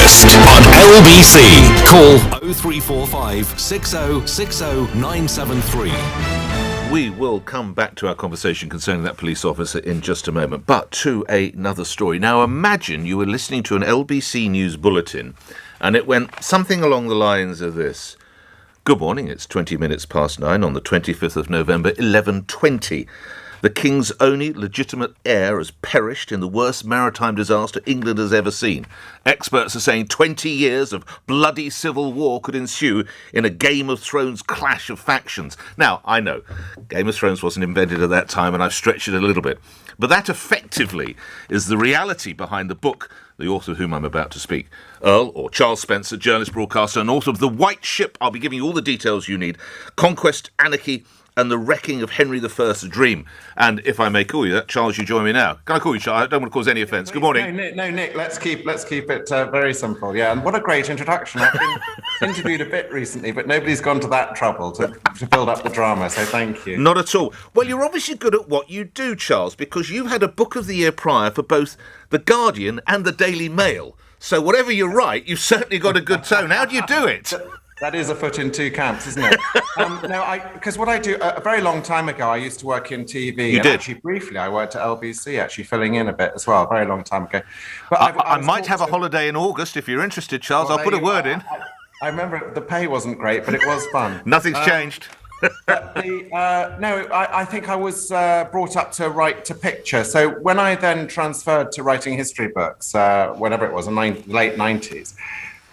Breakfast on LBC. Call 0345 6060 973. We will come back to our conversation concerning that police officer in just a moment, but to another story. Now, imagine you were listening to an LBC News bulletin and it went something along the lines of this. Good morning, it's 20 minutes past 9 on the 25th of November, 11:20. The King's only legitimate heir has perished in the worst maritime disaster England has ever seen. Experts are saying 20 years of bloody civil war could ensue in a Game of Thrones clash of factions. Now, I know, Game of Thrones wasn't invented at that time and I've stretched it a little bit. But that effectively is the reality behind the book, the author of whom I'm about to speak. Earl, or Charles Spencer, journalist, broadcaster, and author of The White Ship. I'll be giving you all the details you need. Conquest, Anarchy, and the Wrecking of Henry I's Dream. And if I may call you that, Charles, you join me now. Can I call you Charles? I don't want to cause any offence. Good morning. No, Nick, let's keep it very simple. Yeah, and what a great introduction. I've been interviewed a bit recently, but nobody's gone to that trouble to build up the drama, so thank you. Not at all. Well, you're obviously good at what you do, Charles, because you had a Book of the Year prior for both The Guardian and the Daily Mail. So whatever you write, you've certainly got a good tone. How do you do it? That is a foot in two camps, isn't it? Because what I do, a very long time ago, I used to work in TV. You did? Actually, briefly, I worked at LBC, actually filling in a bit as well, a very long time ago. But I might have a holiday in August if you're interested, Charles. I'll put a word in. I remember the pay wasn't great, but it was fun. Nothing's changed. I think I was brought up to write to picture. So when I then transferred to writing history books, whenever it was, in the late 90s,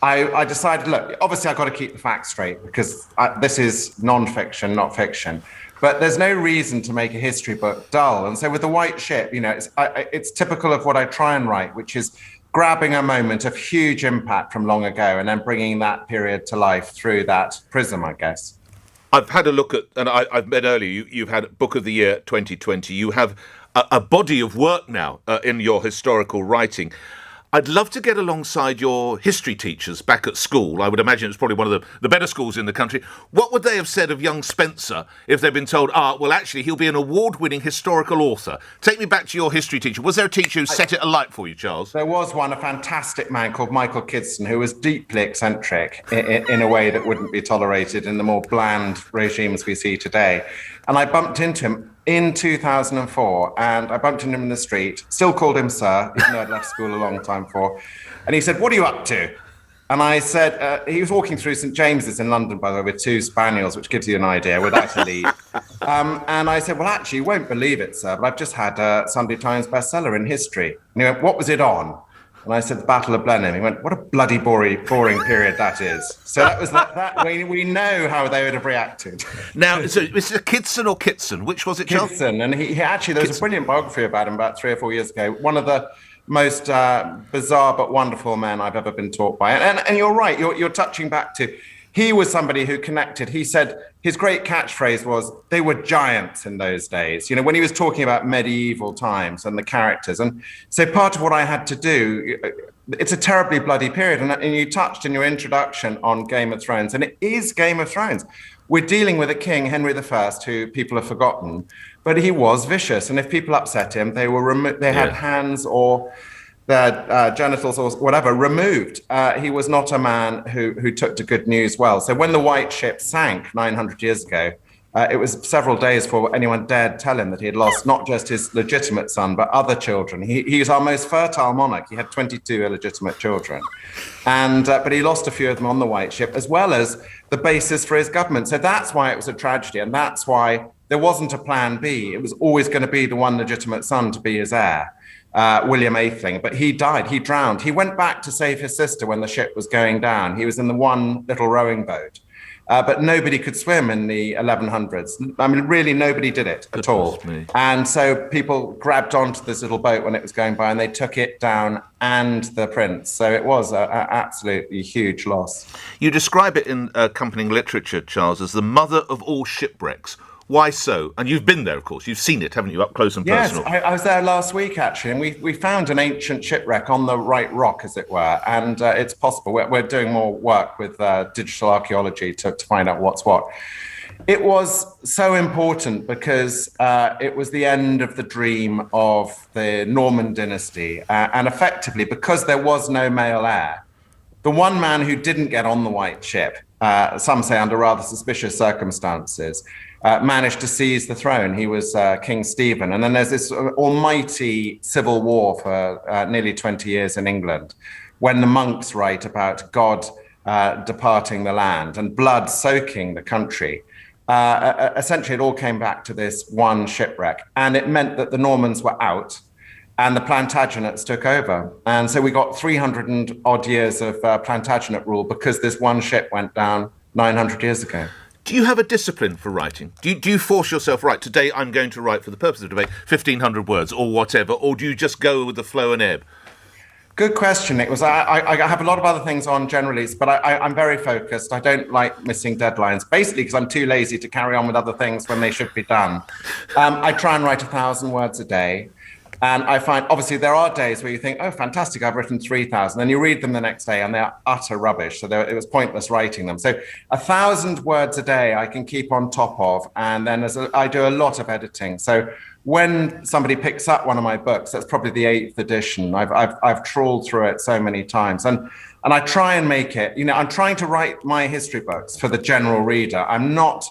I decided, look, obviously I've got to keep the facts straight because this is non-fiction, not fiction. But there's no reason to make a history book dull. And so with The White Ship, it's typical of what I try and write, which is grabbing a moment of huge impact from long ago and then bringing that period to life through that prism, I guess. I've had a look at, and I've met earlier, you've had Book of the Year 2020. You have a body of work now in your historical writing. I'd love to get alongside your history teachers back at school. I would imagine it's probably one of the better schools in the country. What would they have said of young Spencer if they'd been told, well, actually, he'll be an award-winning historical author? Take me back to your history teacher. Was there a teacher who set it alight for you, Charles? There was one, a fantastic man called Michael Kidson, who was deeply eccentric in a way that wouldn't be tolerated in the more bland regimes we see today. And I bumped into him in 2004, and I bumped into him in the street, still called him sir, even though I'd left school a long time before. And he said, "What are you up to?" And I said, he was walking through St. James's in London, by the way, with two spaniels, which gives you an idea, without a lead. And I said, "Well, actually, you won't believe it, sir, but I've just had a Sunday Times bestseller in history." And he went, "What was it on?" And I said, "The Battle of Blenheim." He went, "What a bloody boring period that is." So that was that we know how they would have reacted. Now, so is it Kidson or Kitson? Which was it, Charles? Kidson. And he actually, there was a brilliant biography about him about 3 or 4 years ago. One of the most bizarre but wonderful men I've ever been taught by. And you're right, you're touching back to, he was somebody who connected. He said his great catchphrase was, they were giants in those days, when he was talking about medieval times and the characters. And so part of what I had to do, it's a terribly bloody period. And you touched in your introduction on Game of Thrones, and it is Game of Thrones. We're dealing with a king, Henry I, who people have forgotten, but he was vicious. And if people upset him, they had hands or their genitals or whatever removed. He was not a man who took to good news well. So when the White Ship sank 900 years ago, it was several days before anyone dared tell him that he had lost not just his legitimate son, but other children. He was our most fertile monarch. He had 22 illegitimate children. But he lost a few of them on the White Ship, as well as the basis for his government. So that's why it was a tragedy, and that's why there wasn't a plan B. It was always going to be the one legitimate son to be his heir. William Atheling, but he died, he drowned. He went back to save his sister when the ship was going down. He was in the one little rowing boat, but nobody could swim in the 1100s. I mean, really nobody did it at all. And so people grabbed onto this little boat when it was going by and they took it down and the prince. So it was an absolutely huge loss. You describe it in accompanying literature, Charles, as the mother of all shipwrecks. Why so? And you've been there, of course. You've seen it, haven't you, up close and personal? Yes, I was there last week, actually, and we found an ancient shipwreck on the right rock, as it were, and it's possible. We're doing more work with digital archaeology to find out what's what. It was so important because it was the end of the dream of the Norman dynasty, and effectively, because there was no male heir, the one man who didn't get on the white ship, some say under rather suspicious circumstances, managed to seize the throne. He was King Stephen. And then there's this almighty civil war for nearly 20 years in England, when the monks write about God departing the land and blood soaking the country. Essentially, it all came back to this one shipwreck. And it meant that the Normans were out and the Plantagenets took over. And so we got 300 and odd years of Plantagenet rule because this one ship went down 900 years ago. Do you have a discipline for writing? Do you force yourself, right, today I'm going to write, for the purpose of debate, 1,500 words or whatever, or do you just go with the flow and ebb? Good question. It was. I have a lot of other things on generally, but I'm very focused. I don't like missing deadlines, basically because I'm too lazy to carry on with other things when they should be done. I try and write 1,000 words a day. And I find, obviously, there are days where you think, oh, fantastic, I've written 3,000. And you read them the next day and they're utter rubbish. So it was pointless writing them. So 1,000 words a day I can keep on top of. And then I do a lot of editing. So when somebody picks up one of my books, that's probably the 8th edition. I've trawled through it so many times. And I try and make it, I'm trying to write my history books for the general reader. I'm not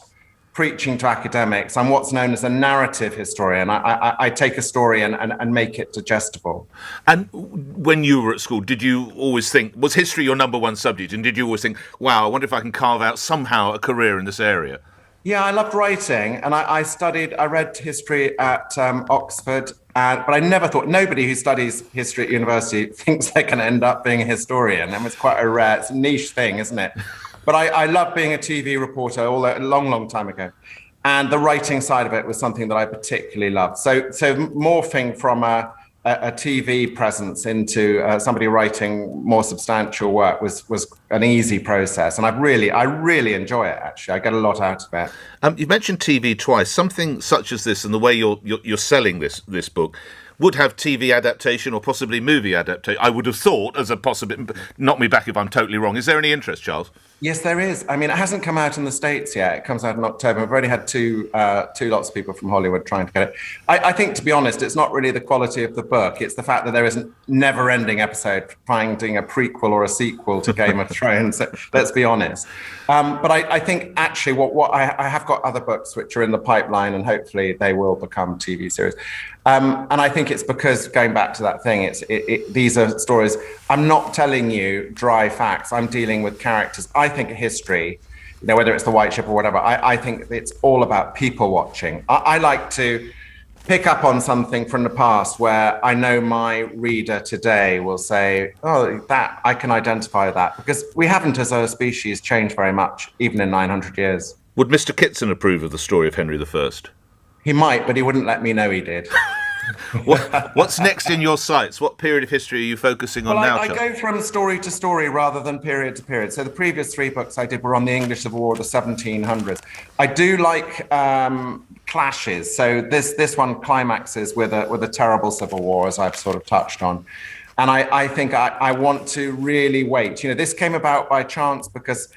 preaching to academics. I'm what's known as a narrative historian. I take a story and make it digestible. And when you were at school, did you always think, was history your number one subject? And did you always think, wow, I wonder if I can carve out somehow a career in this area? Yeah, I loved writing. And I read history at Oxford. But I never thought, nobody who studies history at university thinks they can end up being a historian. And it's quite it's a niche thing, isn't it? But I loved being a TV reporter a long time ago. And the writing side of it was something that I particularly loved. So morphing from a TV presence into somebody writing more substantial work was an easy process. And I really enjoy it, actually. I get a lot out of it. You mentioned TV twice. Something such as this, and the way you're selling this book, would have TV adaptation or possibly movie adaptation. I would have thought as a possibility. Knock me back if I'm totally wrong. Is there any interest, Charles? Yes, there is. I mean, it hasn't come out in the States yet. It comes out in October. We've already had two lots of people from Hollywood trying to get it. I think, to be honest, it's not really the quality of the book. It's the fact that there is a never-ending episode finding a prequel or a sequel to Game of Thrones. Let's be honest. But I think, actually, what I have got other books which are in the pipeline, and hopefully they will become TV series. And I think it's because, going back to that thing, these are stories. I'm not telling you dry facts. I'm dealing with characters. I think history, whether it's the White Ship or whatever, I think it's all about people watching. I like to pick up on something from the past where I know my reader today will say, oh, that I can identify that, because we haven't as a species changed very much, even in 900 years. Would Mr. Kitson approve of the story of Henry I? He might, but he wouldn't let me know he did. What's next in your sights? What period of history are you focusing on now? I go from story to story rather than period to period. So the previous 3 books I did were on the English Civil War, the 1700s. I do like clashes. So this one climaxes with a terrible civil war, as I've sort of touched on. And I think I want to really wait. This came about by chance because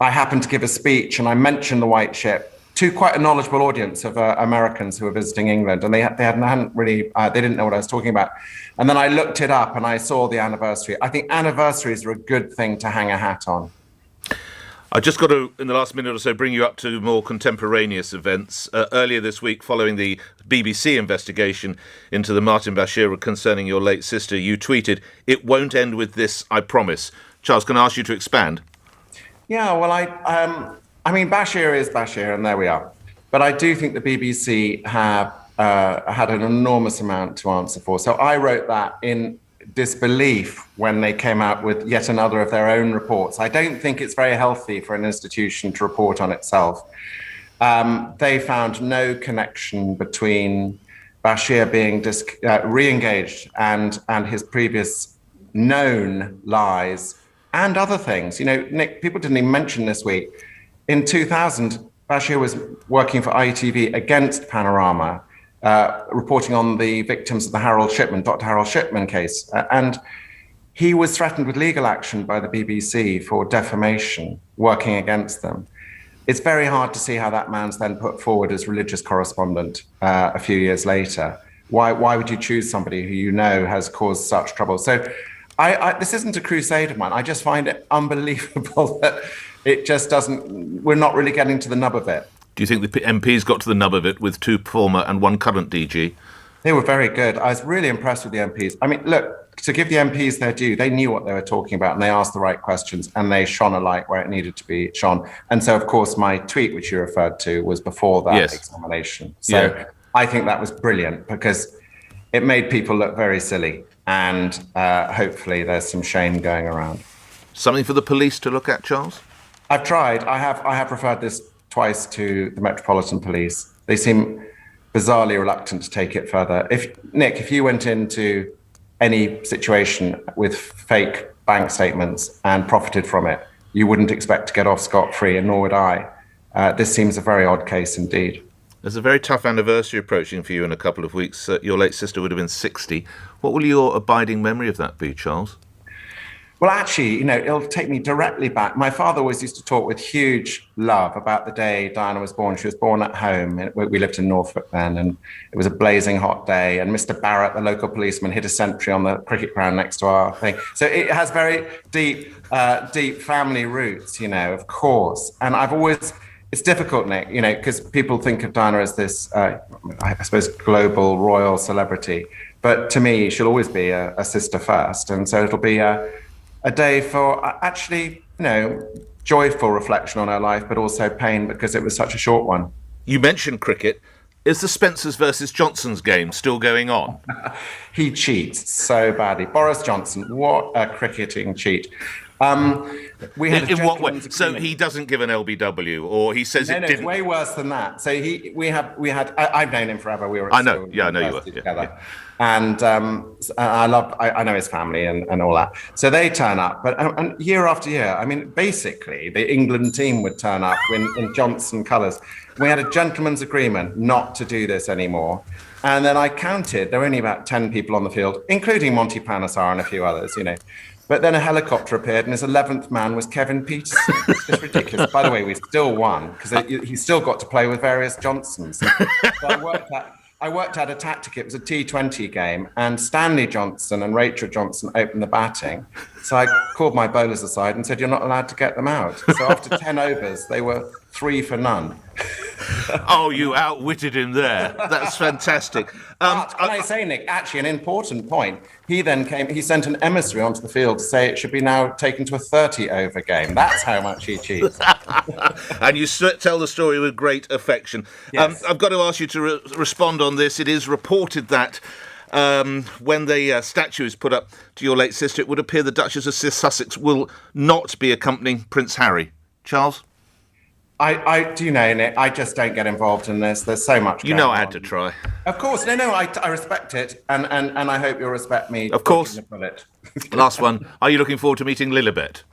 I happened to give a speech and I mentioned the White Ship to quite a knowledgeable audience of Americans who were visiting England, and they didn't know what I was talking about. And then I looked it up and I saw the anniversary. I think anniversaries are a good thing to hang a hat on. I just got to, in the last minute or so, bring you up to more contemporaneous events. Earlier this week, following the BBC investigation into the Martin Bashir concerning your late sister, you tweeted, "It won't end with this, I promise." Charles, can I ask you to expand? Yeah, well, I mean, Bashir is Bashir, and there we are. But I do think the BBC have had an enormous amount to answer for. So I wrote that in disbelief when they came out with yet another of their own reports. I don't think it's very healthy for an institution to report on itself. They found no connection between Bashir being re-engaged and his previous known lies and other things. Nick, people didn't even mention this week. In 2000, Bashir was working for ITV against Panorama, reporting on the victims of the Dr. Harold Shipman case. And he was threatened with legal action by the BBC for defamation, working against them. It's very hard to see how that man's then put forward as religious correspondent a few years later. Why would you choose somebody who has caused such trouble? So This isn't a crusade of mine. I just find it unbelievable that it just doesn't. We're not really getting to the nub of it. Do you think the MPs got to the nub of it with 2 former and 1 current DG? They were very good. I was really impressed with the MPs. I mean, look, to give the MPs their due, they knew what they were talking about and they asked the right questions and they shone a light where it needed to be shone. And so, of course, my tweet, which you referred to, was before that examination. So I think that was brilliant because it made people look very silly. And hopefully there's some shame going around. Something for the police to look at, Charles? I've tried. I have referred this twice to the Metropolitan Police. They seem bizarrely reluctant to take it further. If you went into any situation with fake bank statements and profited from it, you wouldn't expect to get off scot-free, and nor would I. This seems a very odd case indeed. There's a very tough anniversary approaching for you in a couple of weeks. Your late sister would have been 60. What will your abiding memory of that be, Charles? Well, actually, it'll take me directly back. My father always used to talk with huge love about the day Diana was born. She was born at home. We lived in Norfolk then, and it was a blazing hot day. And Mr. Barrett, the local policeman, hit a sentry on the cricket ground next to our thing. So it has very deep family roots, of course. And it's difficult, Nick, because people think of Diana as this, I suppose, global royal celebrity. But to me, she'll always be a sister first. And so it'll be a day for actually, joyful reflection on her life, but also pain because it was such a short one. You mentioned cricket. Is the Spencers versus Johnsons game still going on? He cheats so badly. Boris Johnson, what a cricketing cheat. We had in what way? So he doesn't give an LBW, or he says it didn't? It's way worse than that. So I've known him forever. We were at I know you were together. Yeah. And I know his family and all that. So they turn up, but year after year, I mean, basically the England team would turn up in Johnson colours. We had a gentleman's agreement not to do this anymore. And then I counted, there were only about 10 people on the field, including Monty Panesar and a few others, But then a helicopter appeared and his 11th man was Kevin Peterson. It's just ridiculous. By the way, we still won because he still got to play with various Johnsons. So I worked out a tactic. It was a T20 game, and Stanley Johnson and Rachel Johnson opened the batting. So I called my bowlers aside and said, "You're not allowed to get them out." So after 10 overs, they were 3 for none. Oh, you outwitted him there. That's fantastic. Can I say, Nick, actually an important point. He then he sent an emissary onto the field to say it should be now taken to a 30-over game. That's how much he cheats. And you tell the story with great affection. Yes. I've got to ask you to respond on this. It is reported that when the statue is put up to your late sister, it would appear the Duchess of Sussex will not be accompanying Prince Harry. Charles? I do know, Nick. I just don't get involved in this. There's so much. I had to try. Of course, no. I respect it, and I hope you'll respect me. Of course. Last one. Are you looking forward to meeting Lilibet?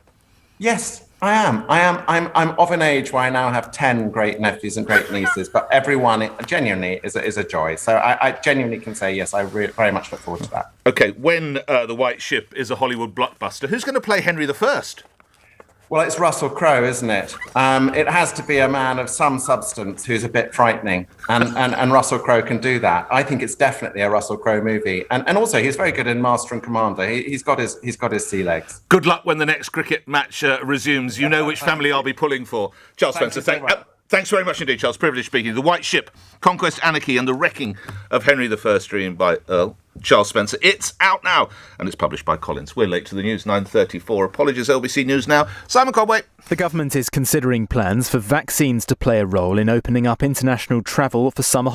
Yes, I am. I'm of an age where I now have 10 great nephews and great nieces, but everyone genuinely is a joy. So I genuinely can say yes. I very much look forward to that. Okay, when The White Ship is a Hollywood blockbuster, who's going to play Henry I? Well, it's Russell Crowe, isn't it? It has to be a man of some substance who's a bit frightening, and Russell Crowe can do that. I think it's definitely a Russell Crowe movie, and also he's very good in Master and Commander. He's got his sea legs. Good luck when the next cricket match resumes. You know which family I'll be pulling for. Charles Spencer, thanks very much indeed, Charles. Privilege speaking. The White Ship, Conquest, Anarchy, and the Wrecking of Henry I, dreamed by Earl. Charles Spencer. It's out now, and it's published by Collins. We're late to the news, 9:34. Apologies, LBC News now. Simon Conway. The government is considering plans for vaccines to play a role in opening up international travel for summer